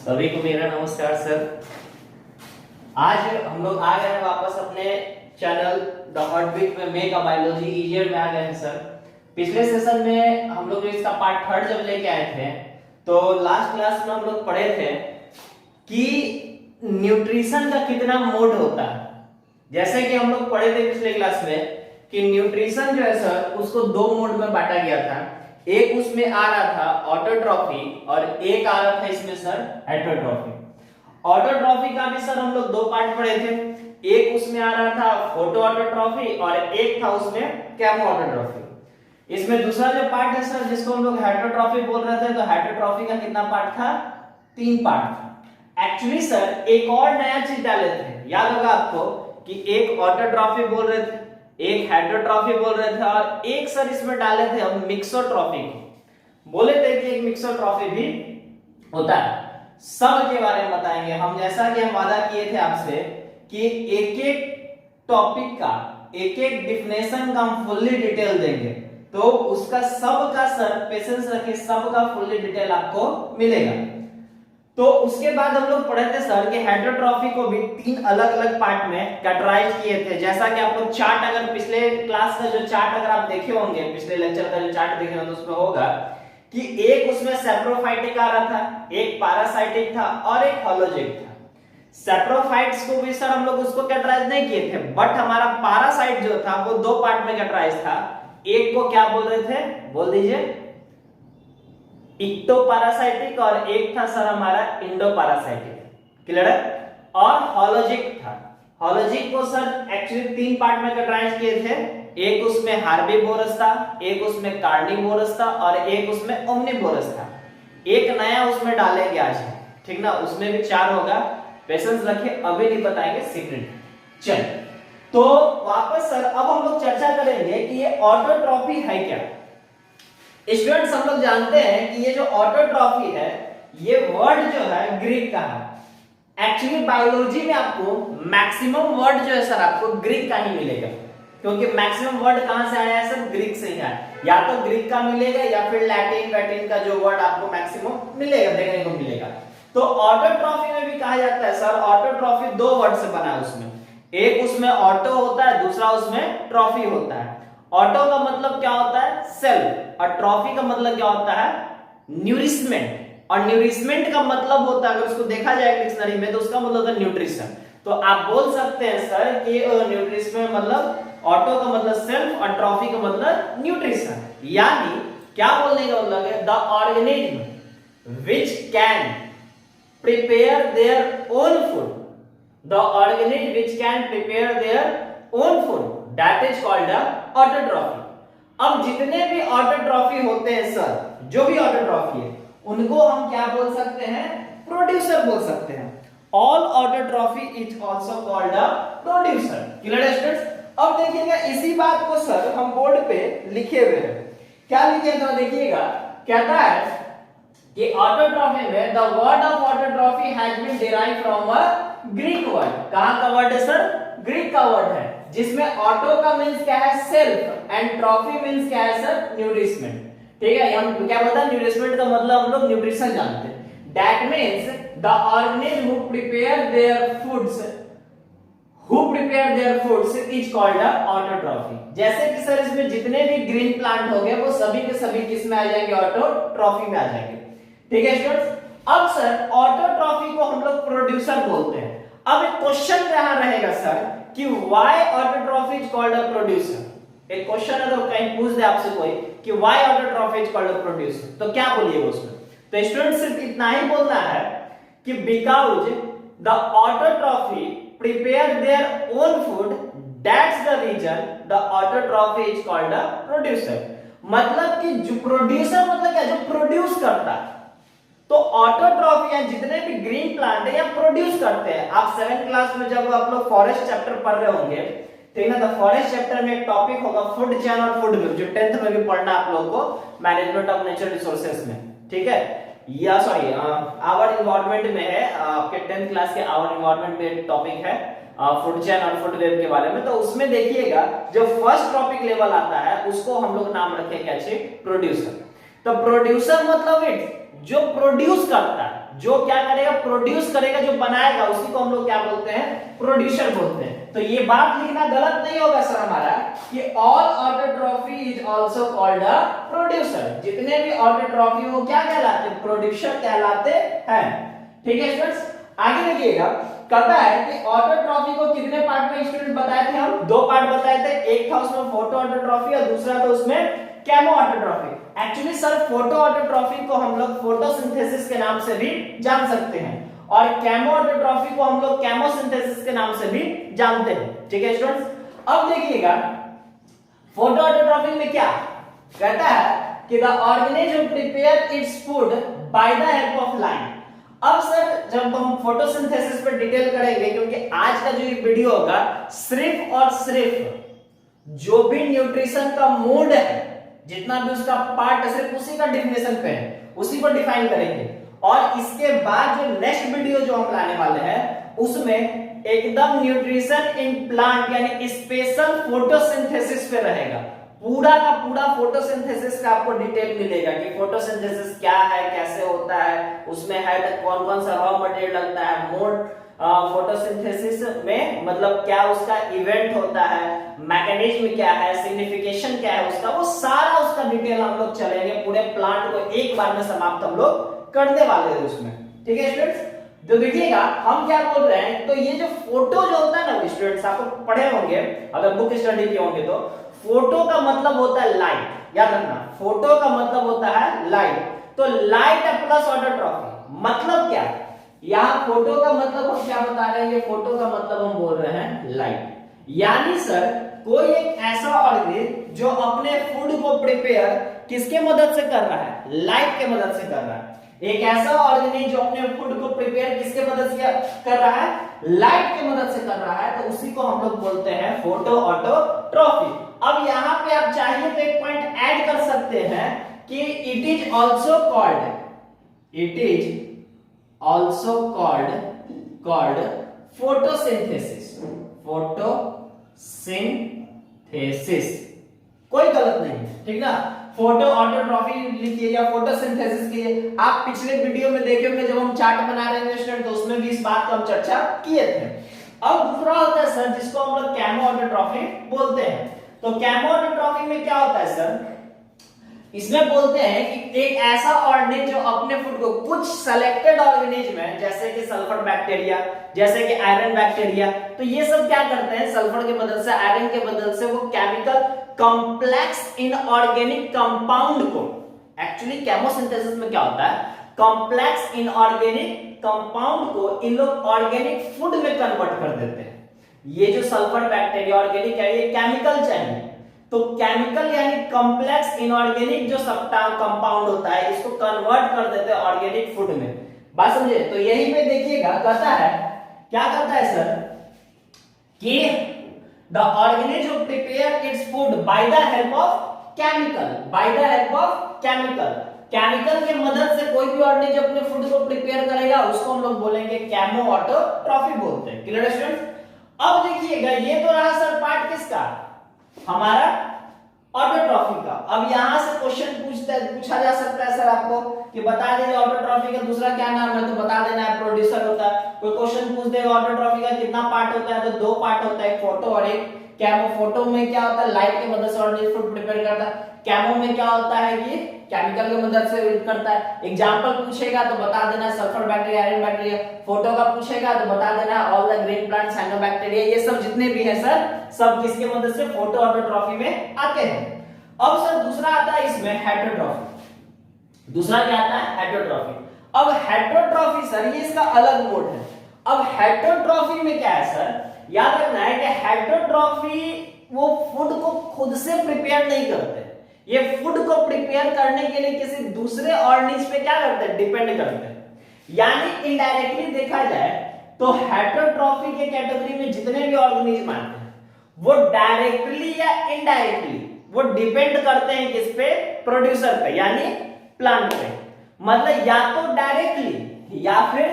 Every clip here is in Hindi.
सभी को मेरा नमस्कार सर। आज हम लोग आ गए हैं वापस अपने चैनल द हॉटबीट में मेक अ बायोलॉजी इजियर में आ गए हैं सर। पिछले सेशन में हम लोग इसका पार्ट थर्ड जब लेके आए थे तो लास्ट क्लास में हम लोग पढ़े थे कि न्यूट्रिशन का कितना मोड होता है। जैसे कि हम लोग पढ़े थे पिछले क्लास में कि न्यूट्रिशन जो है सर उसको दो मोड में बांटा गया था। एक उसमें आ रहा था ऑटोट्रॉफी और एक आ रहा था इसमें सर हेटरोट्रॉफी। ऑटोट्रॉफी का भी सर हम लोग दो पार्ट पढ़े थे। एक उसमें आ रहा था फोटो ऑटोट्रॉफी और एक था उसमें कैमो ऑटोट्रॉफी। इसमें दूसरा जो पार्ट है सर जिसको हम लोग हेटरोट्रॉफी बोल रहे थे, तो हेटरोट्रॉफी का कितना पार्ट था? 3 पार्ट था। एक्चुअली सर एक और नया चीज डाले थे, याद होगा आपको कि एक ऑटोट्रॉफी बोल रहे थे, एक हेटरोट्रॉफी बोल रहे थे और एक सर इसमें डाले थे हम मिक्सोट्रॉफी को। बोले थे कि एक मिक्सोट्रॉफी भी होता है। सब के बारे में बताएंगे हम, जैसा कि हम वादा किए थे आपसे कि एक एक टॉपिक का एक एक डिफिनेशन का हम फुल्ली डिटेल देंगे, तो उसका सब का सर पेशेंस रखिए, सब का फुल्ली डिटेल आपको मिलेगा। तो उसके बाद हम लोग पढ़े थे सर कि हेटरोट्रॉफी को भी 3 अलग अलग पार्ट में कैटेगराइज किए थे। जैसा कि आप लोग चार्ट, अगर पिछले क्लास का जो चार्ट अगर आप देखे होंगे, पिछले लेक्चर का जो चार्ट देखे होंगे तो उसमें होगा कि एक उसमें सेप्रोफाइटिक आ रहा था, एक पैरासाइटिक था और एक होलोजिक था। सेप्रोफाइट्स को भी सर हम लोग उसको कैटेगराइज नहीं किए थे, बट हमारा पैरासाइट जो था वो 2 पार्ट में कैटेगराइज था। एक को क्या बोल रहे थे, बोल दीजिए, इक्टोपैरासाइटिक, और एक था सर हमारा इंडोपैरासाइटिक। क्लियर है? और होलोजिक था। होलोजिक को सर एक्चुअली 3 पार्ट में कैटेगराइज किए थे। एक उसमें हार्बीवोरस था, एक उसमें कार्निवोरस था और एक उसमें ओमनिवोरस था। एक नया उसमें डाले गया है, ठीक ना, उसमें भी 4 होगा। पेशेंस रखिए, अभी नहीं बताएंगे, सीक्रेट। चल, तो वापस सर अब हम लोग चर्चा करेंगे कि ये ऑटोट्रॉफी है क्या। स्टूडेंट्स हम लोग जानते हैं कि ये जो ऑटोट्रॉफी है ये वर्ड जो है ग्रीक का है। एक्चुअली बायोलॉजी में आपको मैक्सिमम वर्ड जो है सर आपको ग्रीक का ही मिलेगा, क्योंकि मैक्सिमम वर्ड कहां से आया है सर? ग्रीक से ही आया। या तो ग्रीक का मिलेगा या फिर लैटिन वैटिन का जो वर्ड आपको मैक्सिमम मिलेगा, देखने को मिलेगा। तो ऑटोट्रॉफी में भी कहा जाता है सर, ऑटोट्रॉफी 2 वर्ड से बना है। उसमें एक उसमें ऑटो होता है, दूसरा उसमें ट्रॉफी होता है। ऑटो का मतलब क्या होता है? सेल्फ, और ट्रॉफी का मतलब क्या होता है? न्यूरिशमेंट। और न्यूरिशमेंट का मतलब होता है, अगर उसको देखा जाए डिक्शनरी में, तो उसका मतलब होता है न्यूट्रिशन। तो आप बोल सकते हैं सर कि न्यूट्रिशन मतलब ऑटो का मतलब सेल्फ और ट्रॉफी का मतलब न्यूट्रिशन। यानी क्या बोलने का मतलब है? The organism which can prepare their own food, the organism which can prepare their own food, that is called autotrophy. अब जितने भी ऑटोट्रॉफी होते हैं सर, जो भी ऑटोट्रॉफी है उनको हम क्या बोल सकते हैं? प्रोड्यूसर बोल सकते हैं। All autotrophy is also called a producer. Clear है स्टूडेंट्स? अब देखिएगा इसी बात को सर हम बोर्ड पे लिखे हुए हैं। क्या लिखे तो देखिएगा, कहता है कि ऑटोट्रॉफी में the word of autotrophy has been derived from a Greek word. कहां का वर्ड है सर? ग्रीक का वर्ड है, जिसमें ऑटो का मींस क्या है? सेल्फ, एंड ट्रॉफी मींस क्या है सर? न्यूट्रिशमेंट। ठीक है, हम क्या बोलते हैं? न्यूट्रिशमेंट का मतलब हम लोग न्यूट्रिशन जानते हैं। That means the organism who prepare their foods is called autotrophy. जैसे कि सर इसमें जितने भी ग्रीन प्लांट हो गए वो सभी के सभी किस में आ जाएंगे? ऑटोट्रॉफी में आ जाएंगे। ठीक है स्टूडेंट्स? अब सर ऑटोट्रॉफी को हम लोग प्रोड्यूसर बोलते हैं। अब एक क्वेश्चन यहां रहेगा सर कि why autotrophy is called a producer. एक क्वेश्चन अगर कहीं पूछ दे आपसे कोई कि why autotrophy is called a producer, तो क्या बोलिएगा उसमें? तो स्टूडेंट सिर्फ इतना ही बोलना है कि because the autotrophy prepare their own food, that's the reason the autotrophy is called a producer. मतलब कि जो प्रोड्यूसर मतलब क्या? जो प्रोड्यूस करता है। तो ऑटोट्रॉफी या जितने भी ग्रीन प्लांट है या प्रोड्यूस करते हैं। आप 7th क्लास में जब आप लोग फॉरेस्ट चैप्टर पढ़ रहे होंगे, ठीक है ना, तो फॉरेस्ट चैप्टर में एक टॉपिक होगा फूड चेन और फूड वेब, जो 10th में भी पढ़ना आप लोगों को, मैनेजमेंट ऑफ नेचुरल रिसोर्सेज में। ठीक है, या सॉरी आवर एनवायरनमेंट में है, आपके 10th क्लास के आवर एनवायरनमेंट में टॉपिक है फूड चेन और फूड वेब के बारे में। तो उसमें देखिएगा जो फर्स्ट टॉपिक लेवल आता है उसको हम लोग नाम रखेंगे अच्छे प्रोड्यूसर। तो प्रोड्यूसर मतलब इट जो प्रोड्यूस करता है, जो क्या करेगा, प्रोड्यूस करेगा, जो बनाएगा, उसी को हम लोग क्या बोलते हैं, प्रोड्यूसर बोलते हैं। तो ये बात लिखना गलत नहीं होगा सर हमारा कि all autotrophy is also called a producer. जितने भी ऑटोट्रॉफी वो क्या कहलाते हैं, प्रोड्यूसर कहलाते हैं। ठीक है स्टूडेंट्स, आगे देखिएगा, कहता है कि ऑटोट्रॉफी को कितने पार्ट में स्टूडेंट बताए थे हम, 2 पार्ट बताए थे। एक था उसमें फोटो ऑटोट्रॉफी और दूसरा था उसमें chemo autotrophy. Actually sir photo autotrophy को हम लोग फोटोसिंथेसिस के नाम से भी जान सकते हैं और केमो ऑटोट्रॉफी को हम लोग केमोसिंथेसिस के नाम से भी जानते हैं। ठीक है स्टूडेंट्स, अब देखिएगा फोटो ऑटोट्रॉफी में क्या कहता है कि the organism prepare its food by the help of light. अब सर जब हम फोटोसिंथेसिस पर डिटेल करेंगे, क्योंकि आज का जो ये वीडियो होगा सिर्फ और सिर्फ जो भी न्यूट्रिशन का मोड है, जितना भी उसका पार्ट है, सिर्फ उसी का डिफिनेशन पे है, उसी को डिफाइन करेंगे। और इसके बाद जो नेक्स्ट वीडियो जो हम लाने वाले हैं उसमें एकदम न्यूट्रिशन इन प्लांट यानी स्पेशल फोटोसिंथेसिस पे रहेगा। पूरा का पूरा फोटोसिंथेसिस का आपको डिटेल मिलेगा कि फोटोसिंथेसिस क्या है, कैसे होता है, उसमें है तो कौन कौन सा रॉ मटेरियल लगता है, मोड फोटोसिंथेसिस में मतलब क्या उसका इवेंट होता है, मैकेनिज्म क्या है, सिग्निफिकेशन क्या है उसका, वो सारा उसका डिटेल हम लोग चलेंगे। पूरे प्लांट को एक बार में समाप्त हम लोग करने वाले हैं उसमें। ठीक है स्टूडेंट्स, तो देखिएगा हम क्या बोल रहे हैं, तो ये जो फोटो जो होता है ना स्टूडेंट्स, आपको पढ़े होंगे अगर बुक स्टडी किए होंगे, तो फोटो का मतलब होता है लाइट। याद रखना, फोटो का मतलब होता है लाइट। तो लाइट प्लस ऑटोट्रॉफी मतलब क्या, यहां फोटो का मतलब हम क्या बता रहे हैं, ये फोटो का मतलब हम बोल रहे हैं लाइट। यानी सर कोई एक ऐसा ऑर्गेनिज्म जो अपने फूड को प्रिपेयर किसके मदद से कर रहा है, लाइट के मदद से कर रहा है। एक ऐसा ऑर्गेनिज्म जो अपने फूड को प्रिपेयर किसके मदद से कर रहा है, लाइट के मदद से कर रहा है, तो उसी को हम लोग बोलते हैं फोटो ऑटोट्रॉफी। अब यहां पे आप चाहिए तो एक पॉइंट ऐड कर सकते हैं कि it is also called photosynthesis. कोई गलत नहीं है, ठीक ना। फोटो ऑटोट्रॉफी लिखिए या फोटोसिंथेसिस कीजिए। आप पिछले वीडियो में देखे होंगे जब हम चार्ट बना रहे थे स्टूडेंट, तो उसमें भी इस बात को हम चर्चा किए थे। अब दूसरा होता है सर जिसको हम लोग केमो ऑटोट्रॉफी बोलते हैं। तो केमो ऑटोट्रॉफी में क्या होता है सर, इसमें बोलते हैं कि एक ऐसा ऑर्गेनिज्म जो अपने फूड को, कुछ सेलेक्टेड ऑर्गेनिज्म है जैसे कि सल्फर बैक्टीरिया, जैसे कि आयरन बैक्टीरिया, तो ये सब क्या करते हैं, सल्फर के मदद से, आयरन के मदद से वो केमिकल कॉम्प्लेक्स इनऑर्गेनिक कंपाउंड को, एक्चुअली केमोसिंथेसिस में क्या होता है, कॉम्प्लेक्स इनऑर्गेनिक कंपाउंड को इन लोग ऑर्गेनिक फूड में कन्वर्ट कर देते हैं। ये जो सल्फर बैक्टीरिया ऑर्गेनिक है, ये केमिकल चाहिए, तो केमिकल यानी कॉम्प्लेक्स इनऑर्गेनिक जो कंपाउंड होता है, इसको कन्वर्ट कर देते हैं ऑर्गेनिक फूड में। बात समझे। तो यही पे देखिएगा कहता है, क्या कहता है सर कि the organism prepare its food by the help of chemical के मदद से कोई भी ऑर्गेनिज्म अपने फूड को प्रिपेयर करेगा, उसको हम लोग बोलेंगे केमो ऑटोट्रॉफी बोलते हैं। Clear students. अब देखिएगा ये तो रहा सर पार्ट किसका, हमारा ऑटोट्रॉफी का। अब यहां से क्वेश्चन पूछा जा सकता है सर आपको कि बता दीजिए ऑटोट्रॉफी का दूसरा क्या नाम है, तो बता देना है प्रोड्यूसर होता है। कोई क्वेश्चन पूछ देगा ऑटोट्रॉफी का कितना पार्ट होता है, तो 2 पार्ट होता है, एक फोटो और एक केमो। फोटो में क्या होता है, लाइट की मदद से ऑर्गेनिक फूड प्रिपेयर करता है। केमो में क्या होता है कि केमिकल की मदद से करता है। एग्जांपल पूछेगा तो बता देना sulphur bacteria, iron bacteria. Photo का पूछेगा तो बता देना all the green plant, cyanobacteria. ये सब जितने भी हैं सर, सब किसके मदद से, फोटो ऑटोट्रॉफी में आते हैं। अब सर दूसरा आता है इसमें हेटेरोट्रॉफी। दूसरा क्या आता है, हेटेरोट्रॉफी। अब हेटेरोट्रॉफी सर ये इसका अलग मोड है। अब हेटेरोट्रॉफी में क्या है सर, याद रखना है कि हेटेरोट्रॉफी वो फूड को खुद से प्रिपेयर नहीं करते, ये फूड को प्रिपेयर करने के लिए किसी दूसरे ऑर्गेनिज्म पे क्या करते हैं, डिपेंड करते हैं। यानी इनडायरेक्टली देखा जाए तो हेटेरोट्रॉफी के कैटेगरी में जितने भी ऑर्गेनिज्म आते हैं वो डायरेक्टली या इनडायरेक्टली वो डिपेंड करते हैं किस पे, प्रोड्यूसर पे यानी प्लांट पे। मतलब या तो डायरेक्टली या फिर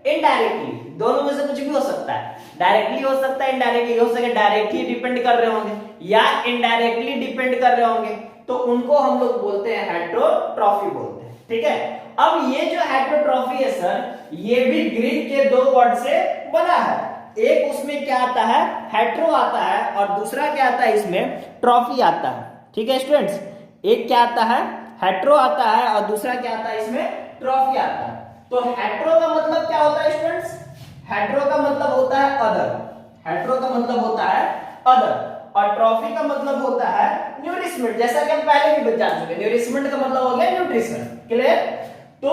इनडायरेक्टली, दोनों में से कुछ भी हो सकता है। डायरेक्टली हो सकता है, इनडायरेक्टली हो सकता है। डायरेक्टली डिपेंड कर रहे होंगे या इनडायरेक्टली डिपेंड कर रहे होंगे, तो उनको हम लोग बोलते हैं हेटेरोट्रॉफी बोलते हैं। ठीक है। अब ये जो हेटेरोट्रॉफी है सर, ये भी ग्रीक के दो वर्ड से बना है। एक उसमें क्या आता है, हेट्रो आता है, और दूसरा क्या आता है इसमें, ट्रॉफी आता है। ठीक है स्टूडेंट्स, एक क्या आता है, हेट्रो आता है, और दूसरा क्या आता है इसमें, ट्रॉफी आता है। तो हेट्रो का मतलब क्या होता है स्टूडेंट्स, हेट्रो का मतलब होता है अदर, हेट्रो का मतलब होता है अदर, और ट्रॉफी का मतलब होता है न्यूट्रिशमेंट, जैसा कि हम पहले भी जान चुके। न्यूट्रिशमेंट का मतलब हो गया न्यूट्रिशन, क्लियर। तो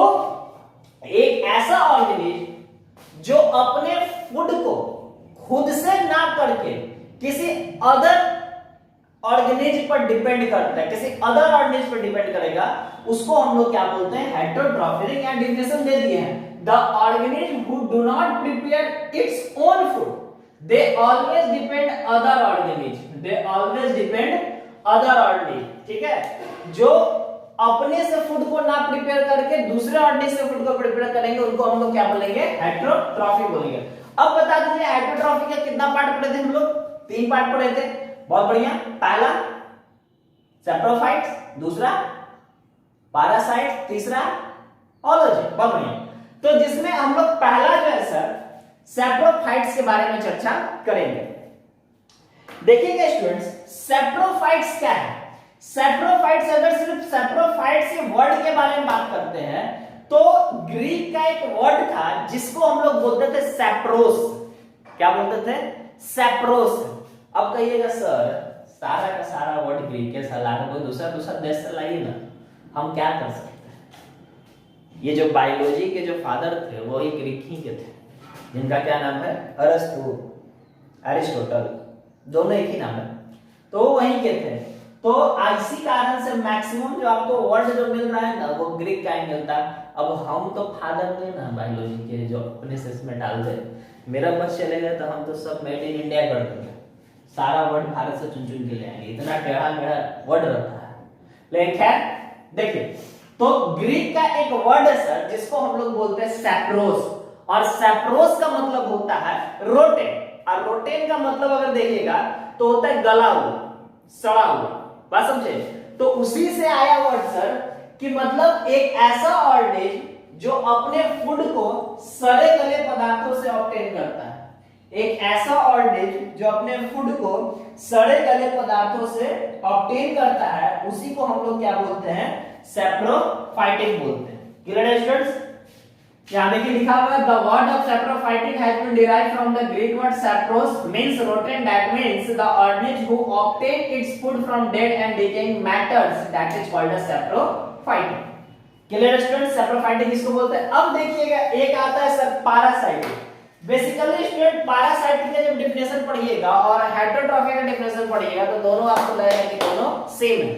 एक ऐसा ऑर्गेनिज्म जो अपने फूड को खुद से ना करके किसी अदर ऑर्गेनिज्म पर डिपेंड करता है, किसी अदर ऑर्गेनिज्म पर डिपेंड करेगा, उसको हम लोग क्या बोलते हैं, हेटेरोट्रॉफी। यहां डेफिनेशन दे दिए हैं, the organism who do not prepare its own food, they always depend other organism, they always depend other organism. ठीक है, जो अपने से फूड को ना प्रिपेयर करके दूसरे ऑर्गेनिज्म से फूड को प्रिपेयर करेंगे, उनको हम लोग क्या बोलेंगे, हेटेरोट्रॉफी बोलेंगे। अब बता दीजिए हेटेरोट्रॉफी का कितना पार्ट पढ़े थे हम लोग, 3 पार्ट पढ़े थे। बहुत बढ़िया। पहला सैप्रोफाइट्स, दूसरा पैरासाइट, तीसरा होलोजी। बहुत बढ़िया। तो जिसमें हम लोग पहला जो है सर सैप्रोफाइट्स के बारे में चर्चा करेंगे। देखिएगा स्टूडेंट्स, सैप्रोफाइट्स क्या है। सैप्रोफाइट्स, अगर सिर्फ सैप्रोफाइट्स के वर्ड के बारे में बात करते हैं तो ग्रीक का एक वर्ड था जिसको हम लोग बोलते थे सैप्रोस। क्या बोलते थे, सैप्रोस। अब कहिएगा सर सारा का सारा वर्ड ग्रीक के सलाह कोई दूसरा देश से लाइए ना, हम क्या कर सकते हैं। ये जो बायोलॉजी के जो फादर थे वो ही ग्रीक ही के थे, जिनका क्या नाम है, अरस्तु, एरिस्टोटल, दोनों एक ही नाम है, तो वहीं के थे। तो इसी कारण से मैक्सिमम जो आपको वर्ड जो मिल रहा है ना वो ग्रीक का ही मिलता है। अब हम तो फादर नहीं ना बायोलॉजी के जो अपने से इसमें डाल दे, मेरा बस चलेगा तो हम तो सब मेड इन इंडिया कर देंगे, सारा वर्ड भारत से चुन चुन के ले आएंगे, इतना टेढ़ा मेरा वर्ड रहता है। लेकिन खैर देखिए, तो ग्रीक का एक वर्ड है सर जिसको हम लोग बोलते हैं सैप्रोस, और सैप्रोस का मतलब होता है रोटेन, और रोटेन का मतलब अगर देखिएगा तो होता है गला हुआ, सड़ा हुआ। बात समझे, तो उसी से आया वर्ड सर कि मतलब एक ऐसा ऑर्गेनिज्म जो अपने फूड को सड़े गले पदार्थों से ऑब्टेन करता है, एक ऐसा ऑर्गेनिज्म जो अपने फूड को सड़े गले पदार्थों से ऑब्टेन करता है, उसी को हम लोग क्या बोलते हैं, सैप्रोफाइटिक बोलते हैं। क्लियर स्टूडेंट्स, यहां देखिए लिखा हुआ है the word of saprophytic has been derived from the Greek word sapros means rotten, that means the organism who obtain its food from dead and decaying matters, that is called a saprophytic. Clear students, saprophytic इसको बोलते हैं। अब देखिएगा एक आता है sir parasitic. Basically student parasitic का जब डेफिनेशन पढ़िएगा और हेटेरोट्रॉफी का डेफिनेशन पढ़िएगा तो दोनों आपको लगेगा कि दोनों सेम है,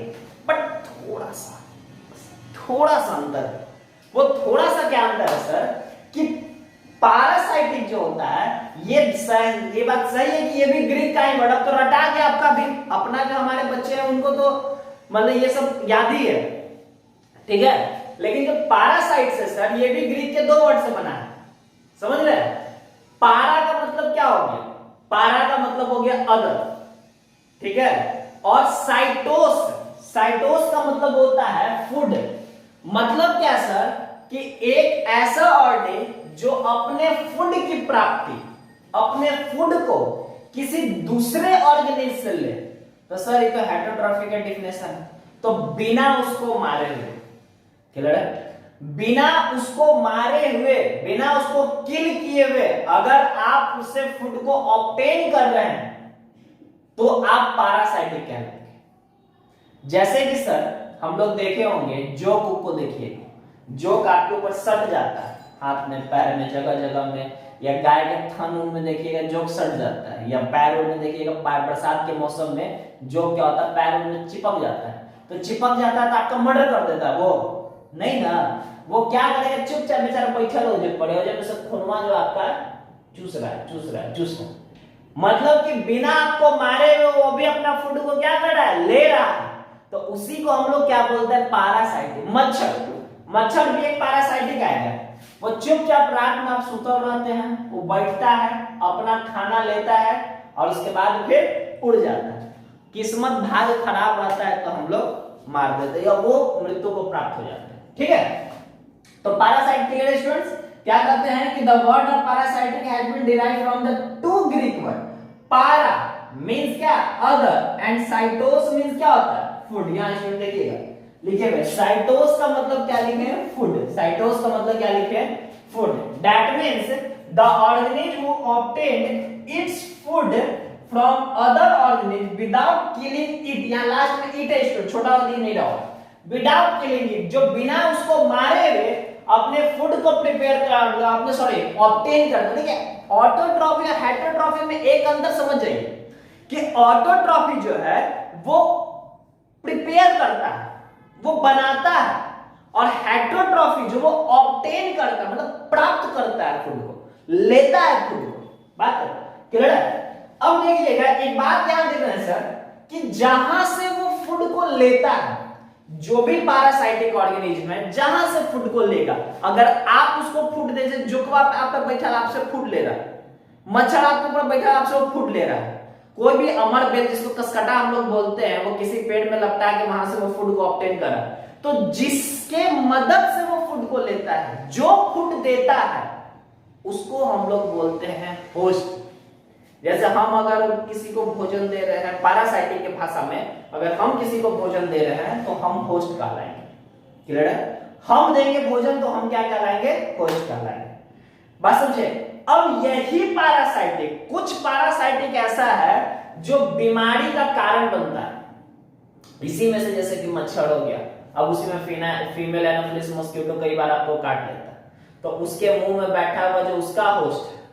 बट थोड़ा सा अंतर है। वो थोड़ा सा क्या अंतर है सर कि पैरासाइटिक जो होता है ये बात सही है कि ये भी ग्रीक का ही वर्ड, अब तो रटा गया आपका भी, अपना जो हमारे बच्चे हैं उनको तो मतलब ये सब याद ही है, ठीक है। लेकिन जो पैरासाइट है सर ये भी ग्रीक के 2 वर्ड से बना है, समझ रहे हैं। पारा का मतलब क्या हो गया, पारा का मतलब हो गया अदर, ठीक है, और साइटोस का मतलब होता है फूड। मतलब क्या सर कि एक ऐसा ऑर्गेनिज्म जो अपने फूड की प्राप्ति, अपने फूड को किसी दूसरे ऑर्गेनिज्म से ले, तो सर ये तो हेटेरोट्रॉफी का डेफिनेशन है। तो बिना उसको मारे हुए, क्लियर है, बिना उसको मारे हुए, बिना उसको किल किए हुए अगर आप उससे फूड को ऑब्टेन कर रहे हैं तो आप पैरासाइटिक कहलाएंगे। जैसे कि सर हम लोग देखे होंगे जोक को देखिए, जोक आपके ऊपर सट जाता है, हाथ में, पैर में, जगह जगह में, या गाय के थन में देखिएगा जोक सट जाता है, या पैर में देखिएगा बरसात के मौसम में जोक क्या होता है, पैर में चिपक जाता है। तो चिपक जाता है तो आपका मर्डर कर देता है, वो नहीं ना, वो क्या करेगा, चुपचाप बेचारा बैठल हो जाए, पड़े हो जाए, सब खूनवा जो आपका चूस रहा है। मतलब कि बिना आपको मारे हुए वो भी अपना फूड को क्या कर रहा है, ले रहा है। तो उसी को हम लोग क्या बोलते हैं, पैरासाइटिक। मच्छर भी एक पैरासाइटिक आएगा, वो चुपचाप रात में आप सुतल रहते हैं, वो बैठता है, अपना खाना लेता है और उसके बाद फिर उड़ जाता है। किस्मत भाग खराब रहता है तो हम लोग मार देते हैं या वो मृत्यु को प्राप्त हो जाते हैं। ठीक है। तो पैरासाइट क्लियर है स्टूडेंट्स। क्या कहते हैं कि the word of parasitic has been derived from the two Greek word, para means क्या अदर एंड साइटोस मींस क्या होता है फूड। यहां स्टूडेंट देखिएगा लिखे हुए साइटोस का मतलब क्या लिखे हैं फूड, साइटोस का मतलब क्या लिखे हैं food. That means the organism who obtained it's food from other organism without killing it, यहां लास्ट में इट है छोटा वाला नहीं रहा, विदाउट किलिंग इट, जो बिना उसको मारे हुए अपने फूड को प्रिपेयर कर अपने सॉरी ऑब्टेन करता। ठीक है, ऑटोट्रॉफी और हेटेरोट्रॉफी में एक अंतर समझ जाइए कि ऑटोट्रॉफी जो है वो प्रिपेयर करता है, वो बनाता है, और हेटेरोट्रॉफी जो वो ऑब्टेन करता है मतलब प्राप्त करता है फूड को, लेता है फूड को। बात क्लियर है। अब देखिएगा एक बात ध्यान देना है सर कि जहां से वो फूड को लेता है, जो भी पैरासाइटिक ऑर्गेनिज्म है जहां से फूड को लेगा, अगर आप उसको फूड दे, जैसे जुकवा आप पर बैठा आपसे फूड ले रहा है, मच्छर आपके ऊपर बैठा आपसे वो फूड ले रहा है, कोई भी अमर बेल जिसको कसकटा हम लोग बोलते हैं, वो किसी पेड़ में लपटा के वहां से वो फूड को ऑब्टेन करा, तो जिसके मदद से वो फूड को लेता है, जो फूड देता है, उसको हम लोग बोलते हैं होस्ट। जैसे हम अगर किसी को भोजन दे रहे हैं पैरासाइटिक के भाषा में, अगर हम किसी को भोजन दे रहे हैं तो हम होस्ट कहलाएंगे। क्लियर है, हम देंगे भोजन तो हम क्या कहलाएंगे होस्ट कहलाएंगे। बात समझे। अब यही पैरासाइटिक, कुछ पैरासाइटिक ऐसा है जो बीमारी का कारण बनता है, इसी में से जैसे कि मच्छर हो गया, अब उसी में फीमेल एनोफिलिस मॉस्किटो कई बार आपको काट लेता है, तो उसके मुंह में बैठा हुआ जो उसका होस्ट है,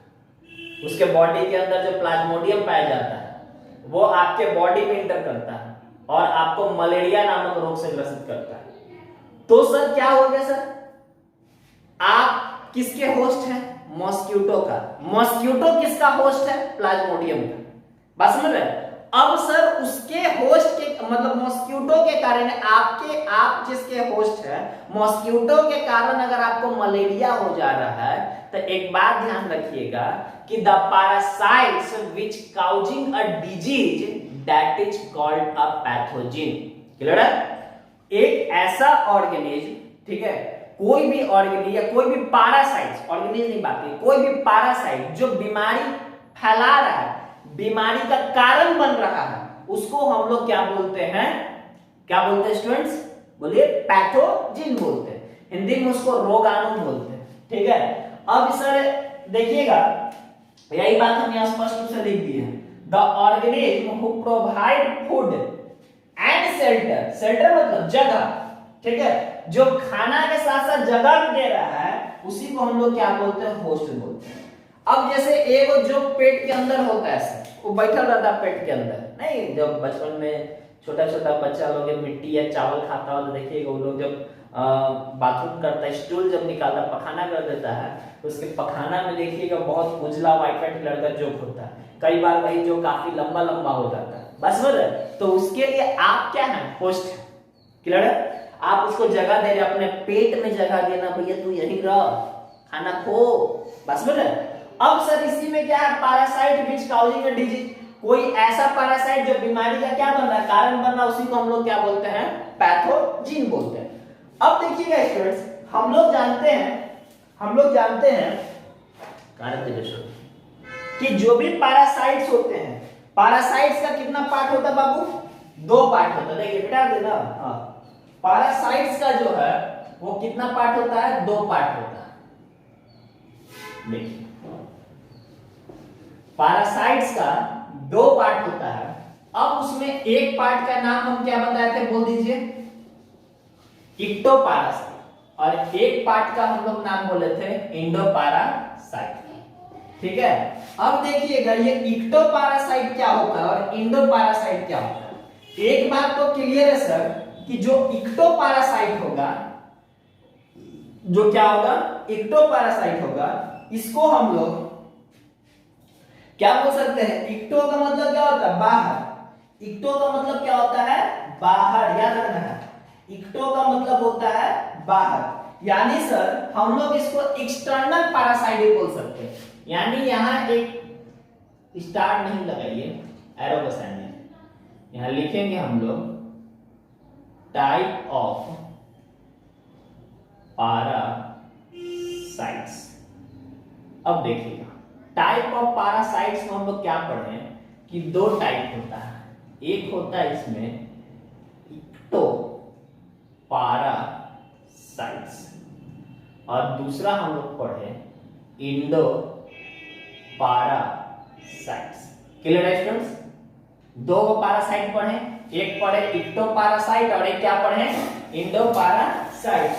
उसके बॉडी के अंदर जो प्लाज्मोडियम पाया जाता है, वो आपके बॉडी में इंटर करता है और आपको मलेरिया नामक रोग से ग्रसित करता है। तो सर क्या हो गया सर, आप किसके होस्ट हैं मॉस्किटो का, मॉस्किटो किसका होस्ट है प्लाज्मोडियम का। बात समझ रहे। अब सर उसके होस्ट के मतलब मॉस्किटो के कारण आप जिसके होस्ट है मॉस्किटो के कारण अगर आपको मलेरिया हो जा रहा है, तो एक बात ध्यान रखिएगा कि the parasites which causing a disease that is called a pathogen. Clear है। एक ऐसा ऑर्गेनिज्म, ठीक है, कोई भी ऑर्गेनिज्म या कोई भी पैरासाइट, ऑर्गेनिज्म नहीं बात की, कोई भी पैरासाइट जो बीमारी फैला रहा है, बीमारी का कारण बन रहा है, उसको हम लोग क्या बोलते हैं, क्या बोलते हैं स्टूडेंट्स, बोलिए पैथोजन बोलते हैं, हिंदी में उसको रोगाणु बोलते हैं। ठीक है। अब सर देखिएगा यही बात हम यहां स्पष्ट रूप से लिख दिए हैं, the organism who provide food and shelter, shelter मतलब जगह, ठीक है, जो खाना के साथ साथ जगह भी दे रहा है, उसी को हम लोग क्या बोलते हैं होस्ट बोलते हैं। अब जैसे एक जो पेट के अंदर होता है सर, वो बैठा रहता है पेट के अंदर, नहीं जब बचपन में छोटा छोटा बच्चा लोग मिट्टी या चावल खाता हो तो देखिएगा वो लोग जब बाथरूम करता है, स्टूल जब निकालता है, पखाना कर देता है, तो उसके पखाना में देखिएगा बहुत उजला व्हाइट व्हाइट कलर का जोक होता है, कई बार वही जो काफी लंबा लंबा हो जाता है। बस बस, तो उसके लिए आप क्या है होस्ट है। क्लियर है। आप उसको जगह दे रहे, अपने पेट में जगह देना, भैया तू यही रह, खाना खो, बस बस। अब सर इसी में क्या है parasite which causing a disease, कोई ऐसा पैरासाइट जो बीमारी का क्या बन रहा है कारण बन रहा है, उसी को हम लोग क्या बोलते हैं पैथोजन बोलते हैं। अब देखिएगा स्टूडेंट्स, हम लोग जानते हैं कि जो भी पैरासाइट्स होते हैं, पैरासाइट्स का कितना पार्ट होता है बाबू, दो पार्ट होता है। देखिए बेटा देना, हाँ, पैरासाइट्स का जो है वो कितना पार्ट होता है, दो पार्ट होता है। देखिए पैरासाइट्स का दो पार्ट होता है। अब उसमें एक पार्ट का नाम हम क्या बताए थे, बोल दीजिए, इक्टोपैरासाइट, और एक पार्ट का हम लोग नाम बोले थे इंडोपैरासाइट। ठीक है। अब देखिएगा ये इक्टोपैरासाइट क्या होता है और इंडोपैरासाइट क्या होता है। एक बात तो क्लियर है सर कि जो इक्टोपैरासाइट होगा, जो क्या होगा इक्टोपैरासाइट होगा, इसको हम लोग क्या बोल सकते हैं, इक्टो का मतलब क्या होता है बाहर, इक्टो का मतलब क्या होता है बाहर, याद रखना है, इक्टो का मतलब होता है बाहर, यानी सर हम लोग इसको एक्सटर्नल पैरासाइट बोल सकते हैं। यानी यहां एक स्टार नहीं लगाइए, एरो का साइन है, यहां लिखेंगे हम लोग टाइप ऑफ पैरासाइट्स। अब देखिएगा टाइप ऑफ पैरासाइट्स में हम लोग क्या पढ़े हैं कि दो टाइप होता है, एक होता है इसमें इक्टो पैरासाइट्स और दूसरा हम लोग पढ़े इंडो पैरासाइट्स। क्लियर है स्टूडेंट्स? दो पैरासाइट पढ़े, एक पढ़े इक्टो पैरासाइट और एक क्या पढ़े इंडो पैरासाइट।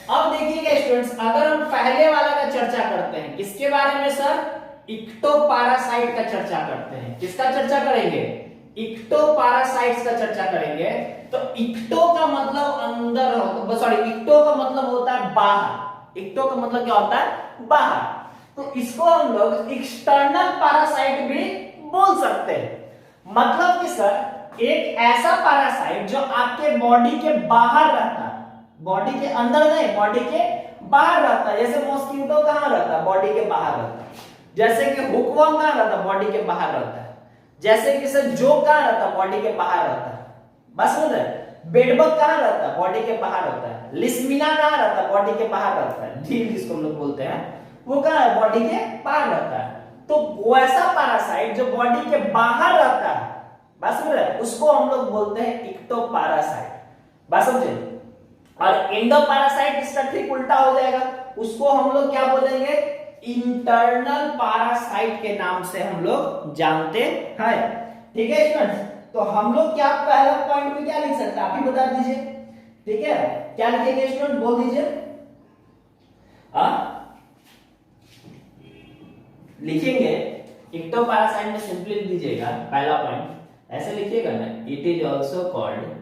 अब देखिएगा स्टूडेंट्स, अगर हम पहले वाला का चर्चा करते हैं, किसके बारे में सर? इक्टो पैरासाइट का चर्चा करते हैं। किसका चर्चा करेंगे? इक्टो पैरासाइट्स का चर्चा करेंगे। तो इक्टो का मतलब अंदर, सॉरी इक्टो का मतलब होता है बाहर। इक्टो का मतलब क्या होता है? बाहर। तो इसको हम लोग एक्सटर्नल पैरासाइट भी बोल सकते हैं। मतलब कि सर एक ऐसा पैरासाइट जो आपके बॉडी के बाहर रहता है, बॉडी के अंदर नहीं, बॉडी के बाहर रहता है। जैसे मॉस्किटो कहां रहता है? बॉडी के बाहर रहता है। जैसे कि हुकवर्म कहां रहता है? बॉडी के बाहर रहता है। जैसे कि सर जोक कहां रहता है? बॉडी के बाहर रहता है। बस समझ रहे? बेडबग कहां रहता है? बॉडी के बाहर रहता है। लिस्मिना कहां रहता है? बॉडी के बाहर रहता है। ढील जिसको हम लोग बोलते हैं, वो कहां है? बॉडी के बाहर रहता है। तो वैसा पैरासाइट जो बॉडी के बाहर रहता है, बस समझ रहे, उसको हम लोग बोलते हैं इक्टो पैरासाइट। बस समझे? और इंडो पैरासाइट इसका ठीक उल्टा हो जाएगा, उसको हम लोग क्या बोलेंगे? इंटरनल पैरासाइट के नाम से हम लोग जानते हैं। ठीक है स्टूडेंट्स? तो हम लोग क्या पहला पॉइंट में क्या लिख सकते हैं, आप ही बता दीजिए। ठीक है, क्या लिखेंगे स्टूडेंट? बोल दीजिए। लिखेंगे इक्टो पैरासाइट में सिंपली लिख दीजिएगा पहला पॉइंट ऐसे लिखिएगा ना, it is also called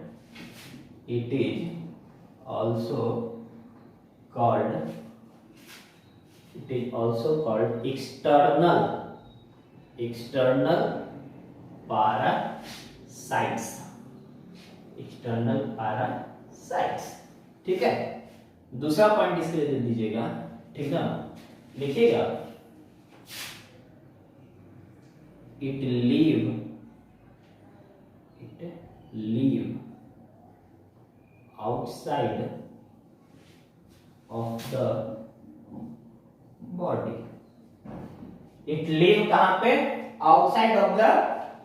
external parasites। ठीक है, दूसरा पॉइंट इसके लिए दे दीजिएगा। ठीक ना, लिखिएगा it live outside of the body। it live कहां पे? Outside of the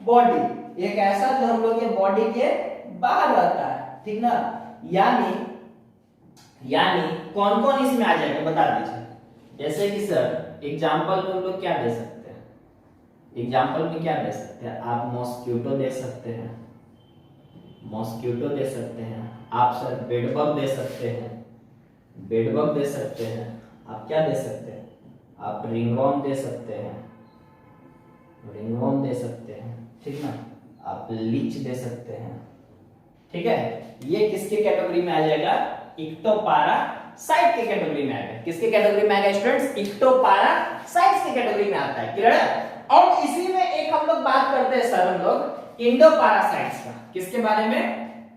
body. एक ऐसा जो हम लोग के बॉडी के बाहर रहता है। ठीक ना, यानी कौन कौन इसमें आ जाएगा बता दीजिए। जैसे कि सर एग्जांपल में हम लोग क्या दे सकते हैं? एग्जाम्पल में क्या दे सकते हैं? आप मॉस्किटो दे सकते हैं, आप सर बेडबग दे सकते हैं, आप क्या दे सकते हैं? आप रिंगवर्म दे सकते हैं, ठीक ना, आप लीच दे सकते हैं। ठीक है, ये किसके कैटेगरी में आ जाएगा? इक्टो पैरासाइट के कैटेगरी में आएगा। किसके कैटेगरी में आएगा स्टूडेंट्स? इक्टो पैरासाइट्स के कैटेगरी में आता है। क्लियर है? और इसी में एक हम लोग बात करते हैं सर, हम लोग इंडो पैरासाइट्स का। किसके बारे में?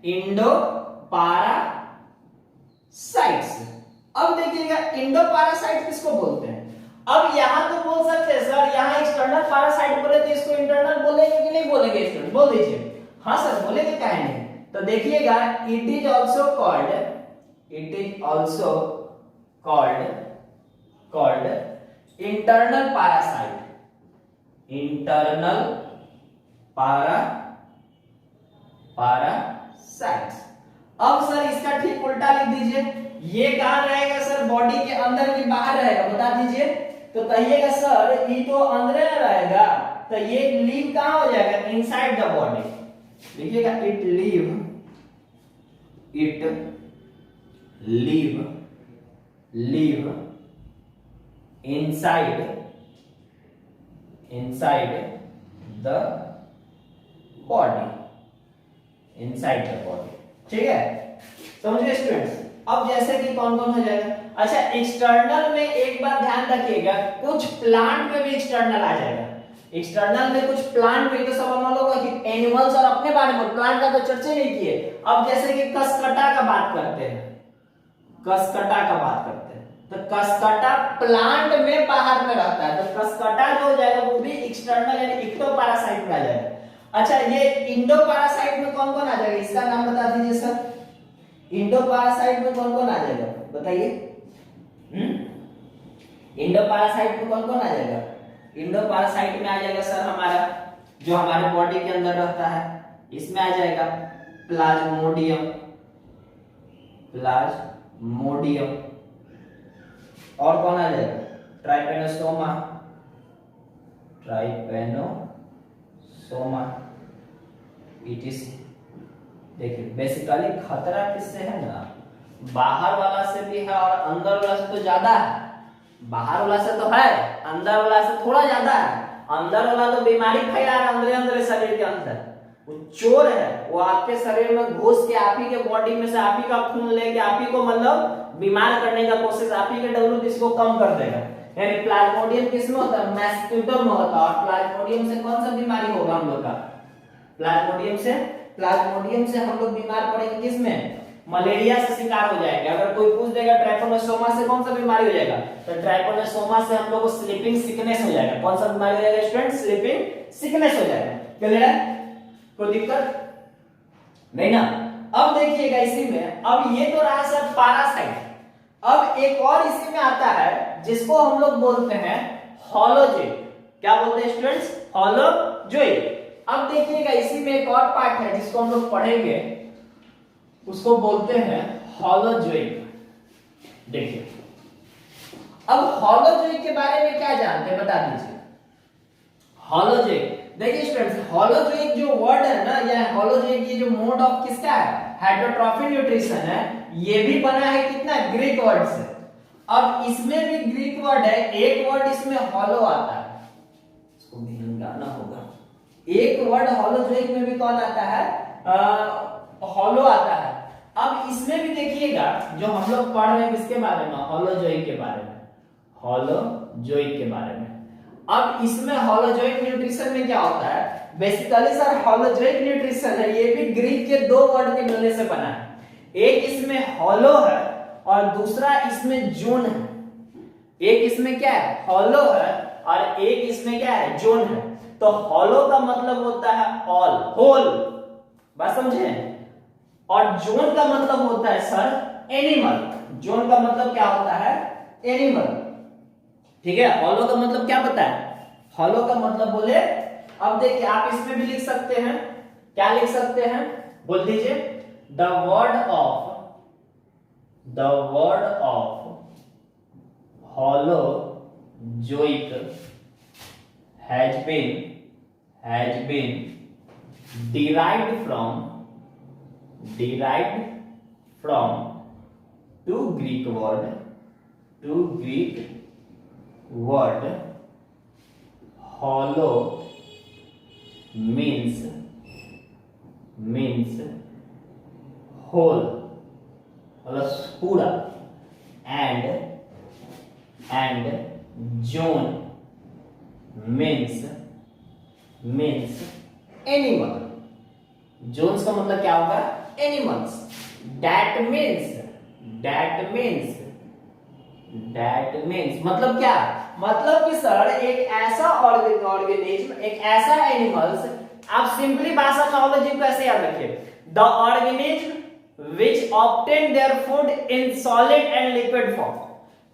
Indo parasites. अब देखिएगा इंडो पैरासाइट किसको बोलते हैं? अब यहां तो बोल सकते हैं सर, यहां एक्सटर्नल पैरासाइट बोले तो इसको इंटरनल बोलेंगे कि नहीं बोलेंगे स्टूडेंट? बोल दीजिए। हाँ सर बोलेंगे, काहे नहीं? तो देखिएगा it is also called internal parasite. Parasites. अब सर इसका ठीक उल्टा लिख दीजिए। ये कहां रहेगा सर? बॉडी के अंदर की बाहर रहेगा? बता दीजिए। तो कहिएगा सर ये तो अंदर रहेगा, तो ये लिव कहां हो जाएगा? Inside the body. लिखिएगा it live inside the body। ठीक है, समझिए स्टूडेंट्स। अब जैसे कि कौन कौन हो जाएगा? अच्छा, एक्सटर्नल में एक बात ध्यान रखिएगा, कुछ प्लांट में भी एक्सटर्नल आ जाएगा। एक्सटर्नल में कुछ प्लांट में, तो सब हम लोग कि एनिमल्स और अपने बारे में, प्लांट का तो चर्चा नहीं किए। अब जैसे कि कसकटा का बात करते हैं, तो कसकटा प्लांट में बाहर में रहता है, तो कसकटा जो हो जाएगा वो भी एक्सटर्नल यानी इक्टो पैरासाइट में आ जाएगा। अच्छा, ये इंडो पैरासाइट में कौन कौन आ जाएगा? इसका नाम बता दीजिए सर। इंडो पैरासाइट में कौन कौन आ जाएगा बताइए? इंडो पैरासाइट में कौन कौन आ जाएगा? इंडो पैरासाइट में आ जाएगा सर हमारा जो हमारे बॉडी के अंदर रहता है, इसमें आ जाएगा प्लाज्मोडियम, प्लाज्मोडियम, और कौन आ जाएगा? Trypanosoma, Trypanosoma etc। देखिए बेसिकली खतरा किससे है ना, बाहर वाला से भी है और अंदर वाला से तो ज्यादा है। बाहर वाला से तो है, अंदर वाला से थोड़ा ज्यादा है। अंदर वाला तो बीमारी फैला रहा है अंदर शरीर के अंदर, वो चोर है, वो आपके शरीर में घुस के आप ही के बॉडी में से आप ही का खून लेके आप ही को मतलब बीमार करने का कोशिश, आप ही के डब्ल्यूबीसी को कम कर देगा। यानी प्लाज्मोडियम किसमें होता है? मस्कीटो में होता है। और प्लाज्मोडियम से कौन सा बीमारी होगा हम लोग का? प्लाज्मोडियम से हम लोग बीमार पड़ेंगे किसमें? मलेरिया से शिकार हो जाएंगे। अगर कोई पूछ देगा ट्राइपेनोसोमा से कौन सा बीमारी हो जाएगा, तो ट्राइपेनोसोमा से हम लोग को स्लीपिंग सिकनेस हो जाएगा। कौन सा बीमारी हो जाएगा स्टूडेंट? स्लीपिंग सिकनेस हो जाएगा। क्लियर है? कोई दिक्कत नहीं ना? अब देखिएगा इसी में, अब ये तो रहा सर पैरासाइट। अब एक और इसी में आता है जिसको हम लोग बोलते हैं हॉलोजोइक। क्या बोलते हैं स्टूडेंट्स? हॉलोजोइक। अब देखिएगा इसी में एक और पार्ट है जिसको हम लोग पढ़ेंगे, उसको बोलते हैं हॉलोजोइक। देखिए अब हॉलोजोइक के बारे में क्या जानते हैं बता दीजिए। हॉलोजोइक देखिए स्टूडेंट्स, हॉलोजोइक जो वर्ड है ना, या हॉलोजोइक ये जो मोड ऑफ किसका है? हेटेरोट्रॉफी न्यूट्रिशन है। ये भी बना है कितना? ग्रीक वर्ड से। अब इसमें भी ग्रीक वर्ड है, एक वर्ड इसमें हॉलो आता है, इसको ध्यान गाना होगा। एक वर्ड हॉलोजोइक में भी कौन आता है? हॉलो आता है। अब इसमें भी देखिएगा जो हम लोग पढ़ रहे हैं किसके बारे में? हॉलोजोइक के बारे में, हॉलोजोइक के बारे में। अब इसमें हॉलोजोइक न्यूट्रिशन में क्या होता है? बेसिकली सर हॉलोजोइक न्यूट्रिशन है, ये भी ग्रीक के दो वर्ड के मिलने से बना है। एक इसमें हॉलो है और दूसरा इसमें जोन है। एक इसमें क्या है? हॉलो है और एक इसमें क्या है? जोन है। तो हॉलो का मतलब होता है ऑल, होल, बात समझे? और जोन का मतलब होता है सर एनिमल। जोन का मतलब क्या होता है? एनिमल। ठीक है? हॉलो का मतलब क्या पता है? हॉलो का मतलब बोले, अब देखिए आप इसमें भी लिख सकते हैं, क्या लिख सकते हैं? बोल दीजिए। The word of holozoic has been derived from two Greek word hollow means whole, मतलब पूरा, and zone means animal। Zones का मतलब क्या होगा? एनिमल्स। that means मतलब क्या? मतलब कि सर एक ऐसा ऑर्गेनिज्म, एक ऐसा एनिमल्स, आप सिंपली भाषा में हॉलोजोइक को ऐसे याद रखिए, the organism which obtain their food in solid and liquid form।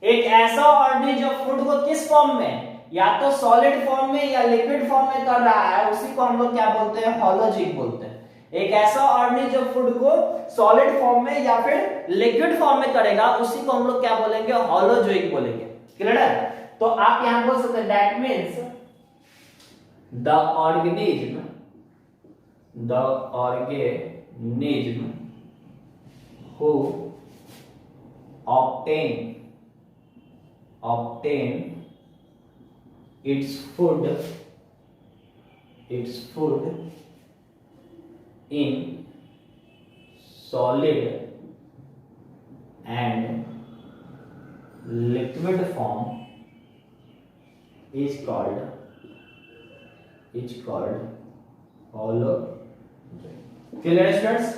एक ऐसा ऑर्गेनिज्म जो फूड को किस फॉर्म में, या तो सॉलिड फॉर्म में या लिक्विड फॉर्म में कर रहा है, उसी को हम लोग क्या बोलते हैं? हॉलोजोइक बोलते हैं। एक ऐसा ऑर्गेनिज्म जो फूड को सॉलिड फॉर्म में या फिर लिक्विड फॉर्म में करेगा, उसी को हम लोग क्या बोलेंगे? हॉलोजोइक बोलेंगे। क्लियर है? तो आप यहां बोल सकते हैं that means the organism who obtain its food in solid and liquid form is called holozoic। Clear है स्टूडेंट्स?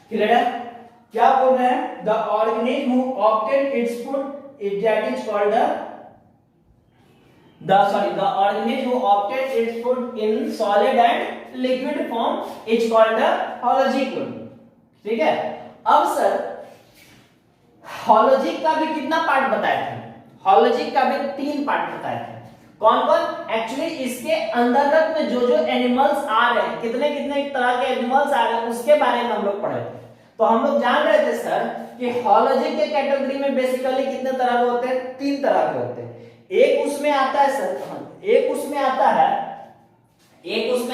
क्लियर है? क्या बोल रहे हैं? The organism who obtain its food that is called the organism who obtain its food in solid and liquid form is called the holozoic। ठीक है? अब सर हॉलोजोइक का भी कितना पार्ट बताए थे? हॉलोजिक का भी 3 पार्ट बताए थे। कौन कौन? एक्चुअली इसके अंतर्गत में जो जो एनिमल्स आ रहे हैं, कितने कितने तरह के एनिमल्स आ रहे हैं, उसके बारे में हम लोग पढ़े थे। तो हम लोग जान रहे थे सर कि हॉलोजिक के कैटेगरी में बेसिकली कितने तरह के होते हैं? 3 तरह के होते हैं। एक उसमें आता है सर, एक उसमें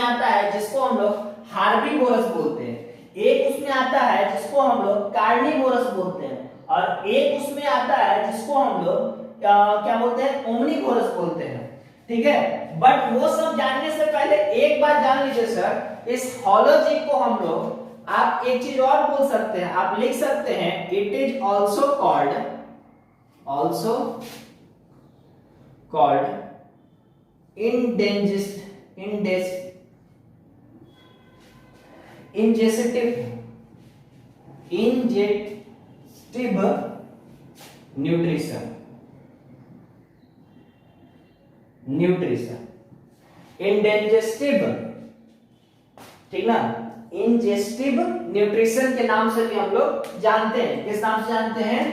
आता है जिसको हम लोग हार्बीवोरस बोलते हैं, एक उसमें आता है जिसको हम लोग कार्निवोरस बोलते हैं, और एक उसमें आता है जिसको हम लोग क्या बोलते हैं? ओमनिवोरस बोलते हैं। ठीक है, बट वो सब जानने से पहले एक बात जान लीजिए सर, इस हॉलोजिक को हम लोग, आप एक चीज और बोल सकते हैं, आप लिख सकते हैं it is also called ingestive nutrition, indigestive, ठीक ना, इंजेस्टिव न्यूट्रिशन के नाम से भी हम लोग जानते हैं। किस नाम से जानते हैं?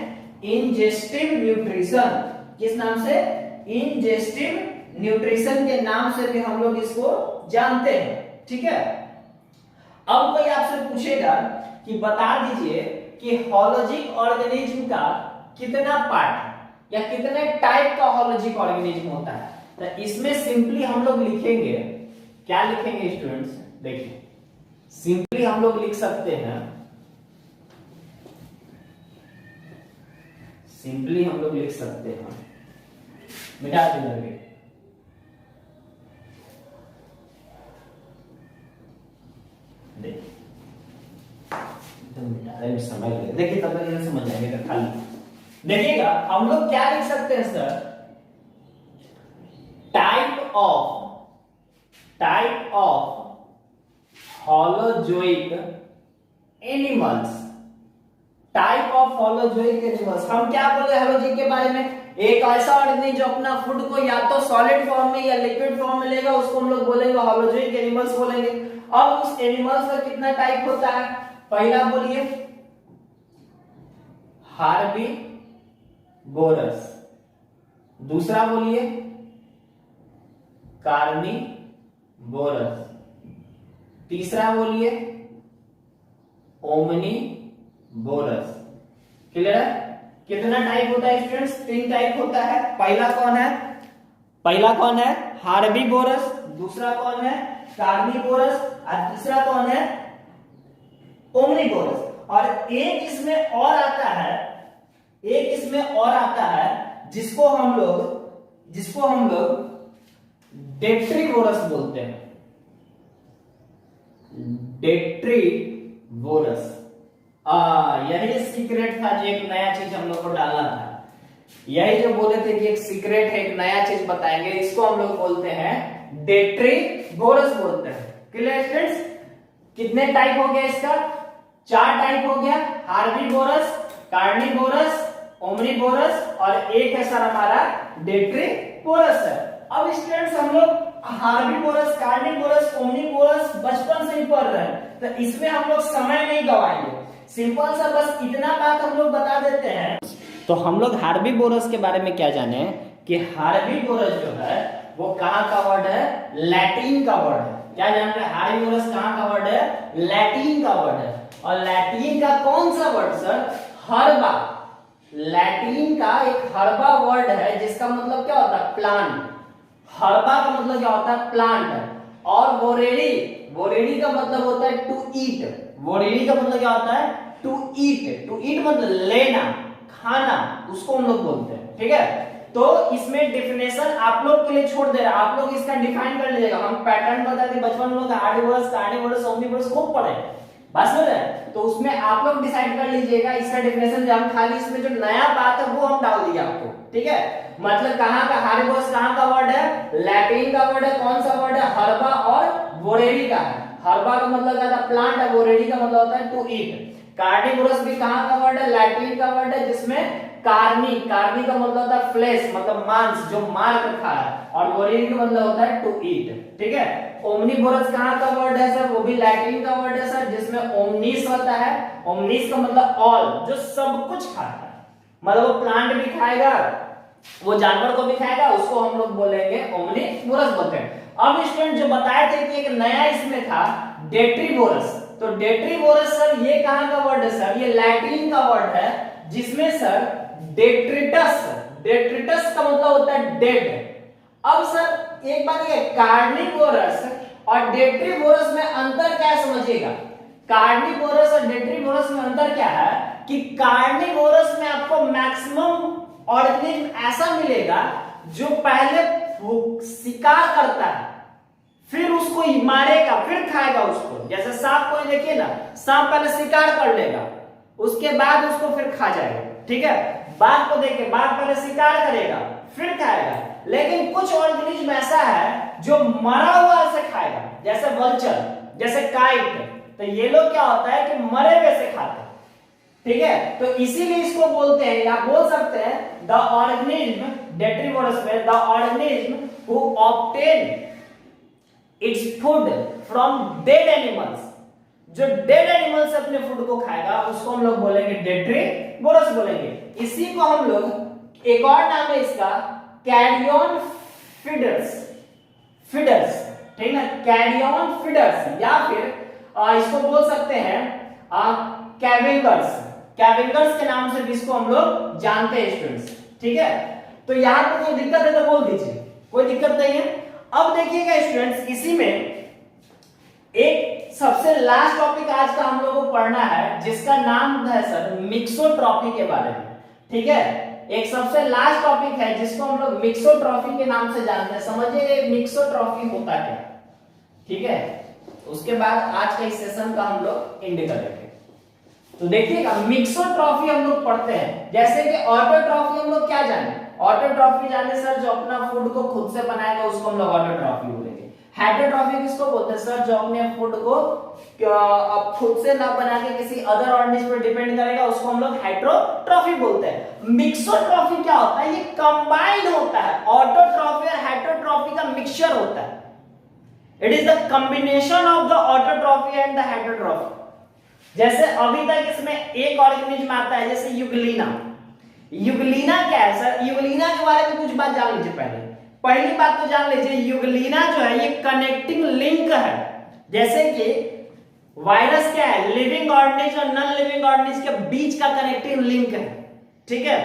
Ingestive nutrition. किस नाम से? इंजेस्टिव न्यूट्रिशन के नाम से भी हम लोग इसको जानते हैं। ठीक है, अब कोई आपसे पूछेगा कि बता दीजिए कि हॉलोजिक ऑर्गेनिज्म का कितना पार्ट या कितने टाइप का हॉलोजिक ऑर्गेनिज्म होता है, तो इसमें सिंपली हम लोग लिखेंगे, क्या लिखेंगे स्टूडेंट्स? देखिए, सिंपली हम लोग लिख सकते हैं, मिटा देंगे, समय लगेगा, देखिए तब तक इन्हें समझ जाएंगे। खाली देखिएगा, हम लोग क्या लिख सकते हैं sir? Type of holozoic animals. Type of holozoic animals, हम क्या बोले हॉलोजिक के बारे में? एक ऐसा ऑर्गेनिज्म जो अपना फूड को या तो सॉलिड फॉर्म में या लिक्विड फॉर्म में लेगा, उसको हम लोग बोलेंगे हॉलोजोइक एनिमल्स बोलेंगे। अब उस एनिमल्स का कितना टाइप होता है? पहला बोलिए हार्बीवोरस, दूसरा बोलिए कार्निवोरस, तीसरा बोलिए ओमनीवोरस। क्लियर है? कितना टाइप होता है स्टूडेंट्स? 3 टाइप होता है। पहला कौन है? हार्बीवोरस, दूसरा कौन है? कार्निवोरस, और तीसरा कौन है? ओमनीवोरस। और एक इसमें और आता है जिसको हम लोग डेट्रीवोरस बोलते हैं। डेट्रीवोरस, यही सीक्रेट था जो एक नया चीज हम लोग को डालना था। यही जो बोले थे कि एक सीक्रेट है, एक नया चीज बताएंगे, इसको हम लोग बोलते हैं डेट्रीवोरस बोलते हैं। Clear students? कितने टाइप हो गया इसका? 4 टाइप हो गया, हार्बीवोरस, कार्निवोरस, ओमनीवोरस, और एक है सर हमारा डेट्रीवोरस है। अब स्टूडेंट्स हम लोग हार्बीवोरस, कार्निवोरस, ओमनीवोरस बचपन से ही पढ़ रहे हैं, तो इसमें हम लोग समय नहीं गवाएंगे। सिंपल सा बस इतना बात हम लोग बता देते हैं। तो हम लोग हार्बीवोरस के बारे में क्या जाने कि हार्बीवोरस जो है वो कहाँ का वर्ड है? लैटिन का वर्ड है। क्या जान रहे हैं? हार्बीवोरस कहाँ का वर्ड है? लैटिन का वर्ड है। और लैटिन का कौन सा वर्ड सर? हर्बा। लैटिन का एक हर्बा वर्ड है जिसका मतलब क्या होता है? प्लांट। हर्बा का मतलब क्या होता है? प्लांट। और वोरेडी का मतलब होता है टू ईट। वोरेडी का मतलब क्या होता है? To eat. टू ईट मतलब लेना, खाना, उसको हम लोग बोलते हैं। ठीक है, तो इसमें डेफिनेशन आप लोग के लिए छोड़ दे रहा, आप लोग इसका डिफाइन कर लीजिएगा। हम पैटर्न बता दें, बचपन में लोग हार्बीवोरस, कार्निवोरस, ओमनीवोरस खूब पढ़े, बस समझ रहे हैं? तो उसमें आप लोग डिसाइड कर लीजिएगा इसका डेफिनेशन। हम खाली इसमें जो नया बात है वो हम डाल दिए आपको। ठीक है, मतलब कहाँ का हार्बीवोरस कहाँ का वर्ड है? लैटिन का वर्ड है। कौन सा वर्ड है? हर्बा और वोरेडी का है। हर्बा का मतलब क्या था? प्लांट है। वोरेडी का मतलब होता है टू ईट। कार्निवोरस भी कहाँ का वर्ड है? लैटिन का वर्ड है, जिसमें कार्नी का मतलब होता है फ्लेश, मतलब मांस, जो मार कर खा है। और वोरेडी का मतलब होता है टू ईट। ठीक है, ओमनीवोरस कहाँ का वर्ड है सर? वो भी लैटिन का वर्ड है सर, जिसमें ओमनिस होता है। ओमनिस का मतलब ऑल, जो सब कुछ खाता है, मतलब वो प्लांट भी खाएगा, वो जानवर को भी खाएगा, उसको हम लोग बोलेंगे ओमनीवोरस बोलते हैं। अब स्टूडेंट जो बताए थे कि एक नया इसमें था डेट्रीवोरस, तो डेट्रीवोरस सर ये कहां का वर्ड है सर, ये लैटिन का वर्ड है जिसमें सर डेट्रिटस, डेट्रिटस का मतलब होता है डेड। अब सर एक बात ये कार्निवोरस और डेट्रीवोरस में अंतर क्या है समझिएगा। कार्निवोरस और डेट्रीवोरस में अंतर क्या है कि कार्निवोरस में आपको मैक्सिमम ऑर्गेनिज्म ऐसा मिलेगा जो पहले शिकार करता है, फिर उसको मारेगा, फिर खाएगा उसको। जैसे सांप को देखिए ना, सांप पहले शिकार कर लेगा, उसके बाद उसको फिर खा जाएगा, ठीक है। बाघ को देखिए, बाघ पहले शिकार करेगा, फिर खाएगा। लेकिन कुछ ऑर्गेनिज्म ऐसा है जो मरा हुआ से खाएगा, जैसे वल्चर, जैसे काइट। तो ये लोग क्या होता है कि मरे हुए से खाते हैं, ठीक है। तो इसीलिए इसको बोलते हैं या बोल सकते हैं द ऑर्गेनिज्म, डेट्रीवोरस में the organism who obtain its food from dead animals, जो डेड एनिमल से अपने फूड को खाएगा उसको हम लोग बोलेंगे डेट्रीवोरस बोलेंगे। इसी को हम लोग, एक और नाम है इसका कैरियन फीडर्स, फीडर्स, ठीक है, कैरियन फीडर्स, या फिर इसको बोल सकते हैं कैविंगर्स, कैविंगर्स के नाम से भी इसको हम लोग जानते हैं स्टूडेंट्स, ठीक है। तो यहां पर कोई दिक्कत है तो बोल दीजिए, कोई दिक्कत नहीं है। अब देखिएगा स्टूडेंट्स, इसी में एक सबसे लास्ट टॉपिक आज का हम लोग को पढ़ना है जिसका नाम है सर मिक्सोट्रॉफी के बारे में, ठीक है। एक सबसे लास्ट टॉपिक है जिसको हम लोग मिक्सोट्रॉफी के नाम से जानते हैं। समझिए मिक्सोट्रॉफी होता क्या, ठीक है। उसके बाद आज का इस सेशन का हम लोग एंड करेंगे। तो देखिएगा मिक्सोट्रॉफी हम लोग पढ़ते हैं, जैसे कि ऑटोट्रॉफी हम लोग क्या जाने, ऑटोट्रॉफी जाने सर जो अपना फूड को खुद से बनाएगा उसको हम लोग ऑटोट्रॉफी बोलेंगे। हेटेरोट्रॉफी किसको बोलते हैं सर, जो अपने फूड को खुद से ना बना के किसी अदर ऑर्गेनिज्म पर डिपेंड करेगा उसको हम लोग हेटेरोट्रॉफी बोलते हैं। मिक्सोट्रॉफी क्या होता है, ये कंबाइंड होता है, ऑटोट्रॉफी और हेटेरोट्रॉफी का मिक्सचर होता है। It is the combination of the autotrophy and the heterotrophy. जैसे अभी तक इसमें एक ऑर्गेनिज्म आता है जैसे यूग्लिना। यूग्लिना क्या है सर, यूग्लिना के बारे में कुछ बात जान लीजिए। पहली बात तो जान लीजिए यूग्लिना जो है ये कनेक्टिंग लिंक है। जैसे कि वायरस क्या है, लिविंग ऑर्गेनिज्म और नॉन लिविंग ऑर्गेनिज्म के बीच का कनेक्टिंग लिंक है, ठीक है।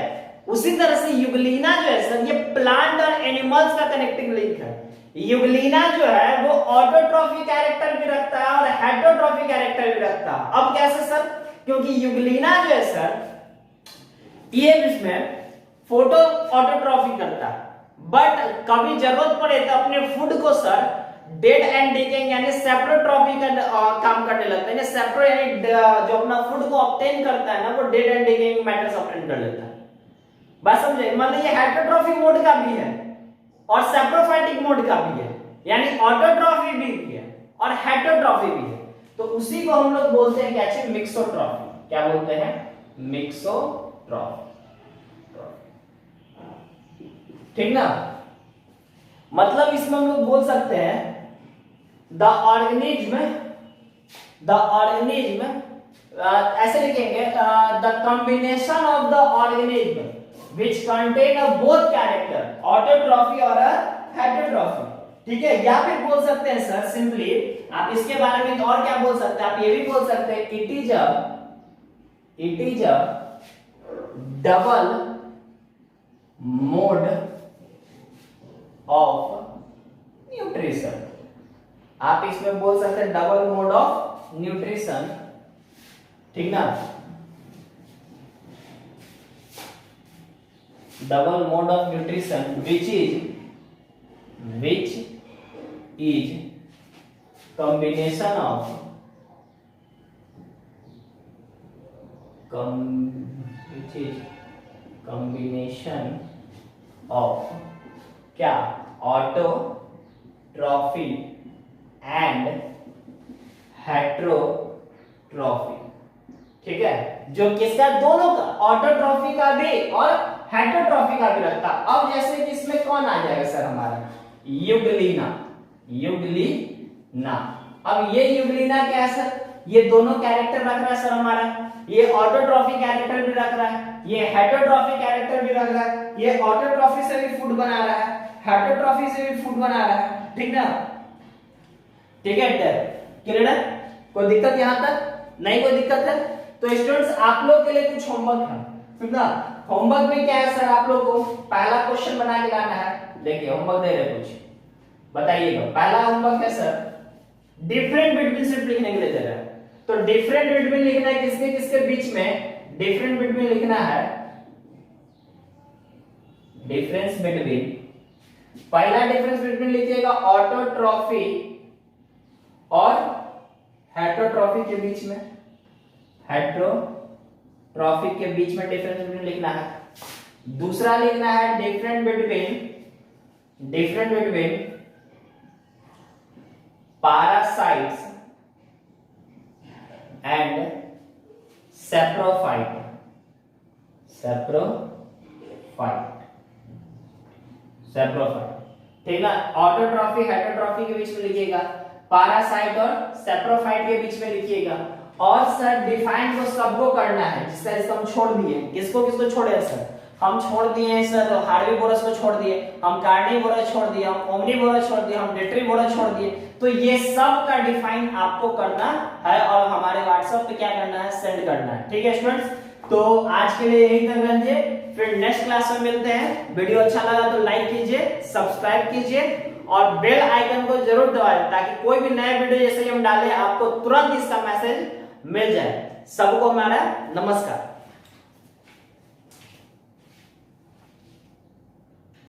उसी तरह से यूग्लिना जो है सर ये प्लांट और एनिमल्स का कनेक्टिंग लिंक है। यूग्लिना जो है वो ऑटोट्रॉफी कैरेक्टर भी रखता है और हेटेरोट्रॉफी कैरेक्टर भी रखता है। अब कैसे सर, क्योंकि यूग्लिना जो है सर ये इसमें फोटो ऑटोट्रॉफी करता है, बट कभी जरूरत पड़े तो अपने फूड को सर डेड एंड डिकेइंग यानी सेप्रोट्रॉफी का काम करने लगता है। सेप्रो यानी जो अपना फूड को ऑब्टेन करता है ना वो dead and decaying matters obtain कर लेता है। बात समझे, मतलब ये हेटेरोट्रॉफी मोड का भी है और सेप्रोफाइटिक मोड का भी है, यानी ऑटोट्रॉफी भी है और हेटेरोट्रॉफी भी है। तो उसी को हम लोग बोलते हैं क्या, मिक्सोट्रॉफी। क्या बोलते हैं, मिक्सोट्रॉफी, ठीक ना। मतलब इसमें हम लोग बोल सकते हैं द ऑर्गेनिज्म ऐसे लिखेंगे the combination of the organism which contain a both character autotrophy और हेटेरोट्रॉफी, ठीक है। या फिर बोल सकते हैं सर सिंपली आप इसके बारे में और क्या बोल सकते हैं, आप ये भी बोल सकते हैं it is a double mode of nutrition. आप इसमें बोल सकते हैं डबल मोड ऑफ न्यूट्रिशन, ठीक ना। Double mode of nutrition which is combination of क्या, ऑटोट्रॉफी एंड हेटेरोट्रॉफी, ठीक है। जो किसका, दोनों का, ऑटोट्रॉफी का भी और हेटेरोट्रॉफी का भी रखता। अब जैसे कि इसमें कौन आ जाएगा सर, हमारा यूग्लिना। अब ये यूग्लिना क्या है सर, ये दोनों कैरेक्टर रख रहा है सर हमारा, ये ऑटोट्रॉफी कैरेक्टर भी रख रहा है, ये हेटरोट्रॉफी कैरेक्टर भी रख रहा है, ये ऑटोट्रॉफी से भी फूड बना रहा है, हेटरोट्रॉफी से भी फूड बना रहा है, ठीक ना, ठीक है क्लियर है, कोई दिक्कत यहां तक नहीं, कोई दिक्कत है। तो स्टूडेंट्स आप लोग के लिए कुछ होमवर्क है, ठीक ना, होमवर्क में क्या है सर, आप लोग को पहला क्वेश्चन बना के लाना है, देखिए होमवर्क दे रहे कुछ बताइएगा। पहला होमवर्क है सर डिफरेंट बिटवीन सिर्फ लिखने के लिए दे रहा है, तो डिफरेंट बिटवीन लिखना है किसके किसके बीच में, डिफरेंट बिटवीन लिखना है, डिफरेंस बिटवीन, पहला डिफरेंस बिटवीन लिखिएगा ऑटोट्रॉफी और हेटरोट्रॉफी के बीच में, हेटरोट्रॉफी के बीच में डिफरेंस बिटवीन लिखना है। दूसरा लिखना है different between parasites and saprophyte, ठीक है, ऑटोट्रॉफी हेटरोट्रॉफी के बीच में लिखिएगा, पैरासाइट और सैप्रोफाइट के बीच में लिखिएगा। और सर डिफाइन को सबको करना है, जिसका इसको हम छोड़ दिए, किसको किसको छोड़े सर, हम छोड़ दिए हैं सर हार्बीवोरस को छोड़ दिए, हम कार्निवोरस छोड़ दिए, हम ओमनीवोरस छोड़ दिए, हम डेट्रीवोरस छोड़ दिए। तो ये सब का डिफाइन आपको करना है और हमारे व्हाट्सएप पे क्या करना है, सेंड करना है, ठीक है स्टूडेंट्स। तो आज के लिए यही तक रखिए, फिर नेक्स्ट क्लास में मिलते हैं। वीडियो अच्छा लगा तो लाइक कीजिए, सब्सक्राइब कीजिए और बेल आइकन को जरूर दबाएं, ताकि कोई भी नया वीडियो जैसे कि हम डालें आपको तुरंत इसका मैसेज मिल जाए। सबको हमारा नमस्कार।